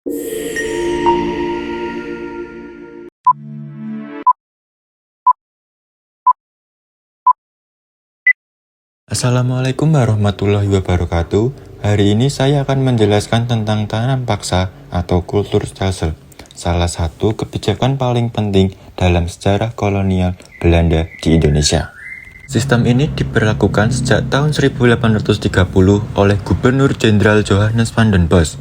Assalamualaikum warahmatullahi wabarakatuh. Hari ini saya akan menjelaskan tentang tanam paksa atau Kulturstelsel, salah satu kebijakan paling penting dalam sejarah kolonial Belanda di Indonesia. Sistem ini diberlakukan sejak tahun 1830 oleh Gubernur Jenderal Johannes van den Bosch.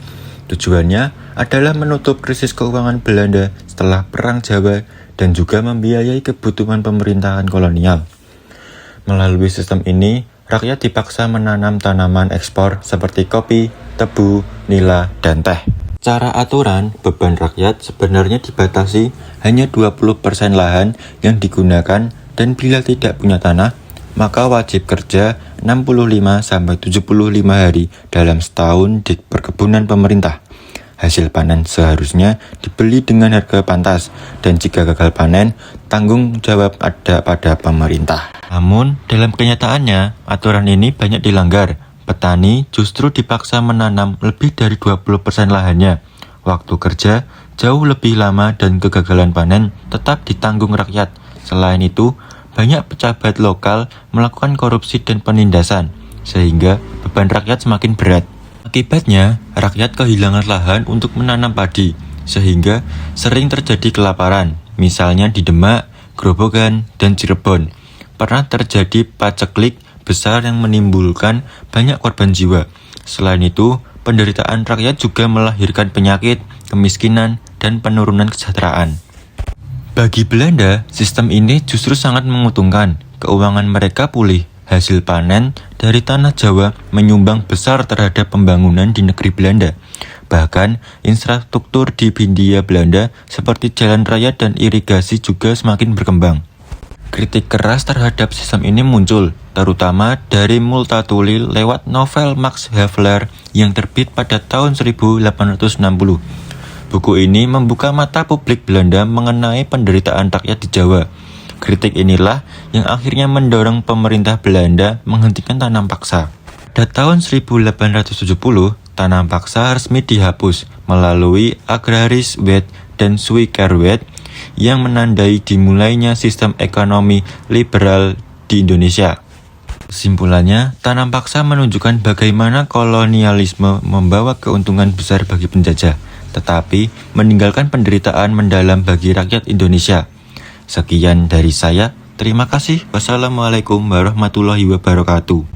Tujuannya adalah menutup krisis keuangan Belanda setelah Perang Jawa dan juga membiayai kebutuhan pemerintahan kolonial. Melalui sistem ini, rakyat dipaksa menanam tanaman ekspor seperti kopi, tebu, nila, dan teh. Secara aturan, beban rakyat sebenarnya dibatasi hanya 20% lahan yang digunakan, dan bila tidak punya tanah, maka wajib kerja 65-75 hari dalam setahun di perkebunan pemerintah. Hasil panen seharusnya dibeli dengan harga pantas, dan jika gagal panen, tanggung jawab ada pada pemerintah. Namun, dalam kenyataannya, aturan ini banyak dilanggar. Petani justru dipaksa menanam lebih dari 20% lahannya. Waktu kerja jauh lebih lama dan kegagalan panen tetap ditanggung rakyat. Selain itu, banyak pejabat lokal melakukan korupsi dan penindasan, sehingga beban rakyat semakin berat. Akibatnya, rakyat kehilangan lahan untuk menanam padi, sehingga sering terjadi kelaparan. Misalnya di Demak, Grobogan, dan Cirebon. Pernah terjadi paceklik besar yang menimbulkan banyak korban jiwa. Selain itu, penderitaan rakyat juga melahirkan penyakit, kemiskinan, dan penurunan kesejahteraan. Bagi Belanda, sistem ini justru sangat menguntungkan. Keuangan mereka pulih. Hasil panen dari tanah Jawa menyumbang besar terhadap pembangunan di negeri Belanda. Bahkan, infrastruktur di Hindia Belanda seperti jalan raya dan irigasi juga semakin berkembang. Kritik keras terhadap sistem ini muncul, terutama dari Multatuli lewat novel Max Havelaar yang terbit pada tahun 1860. Buku ini membuka mata publik Belanda mengenai penderitaan rakyat di Jawa. Kritik inilah yang akhirnya mendorong pemerintah Belanda menghentikan tanam paksa. Pada tahun 1870, tanam paksa resmi dihapus melalui Agrarische Wet dan Suikerwet yang menandai dimulainya sistem ekonomi liberal di Indonesia. Kesimpulannya, tanam paksa menunjukkan bagaimana kolonialisme membawa keuntungan besar bagi penjajah, tetapi meninggalkan penderitaan mendalam bagi rakyat Indonesia. Sekian dari saya, terima kasih. Wassalamualaikum warahmatullahi wabarakatuh.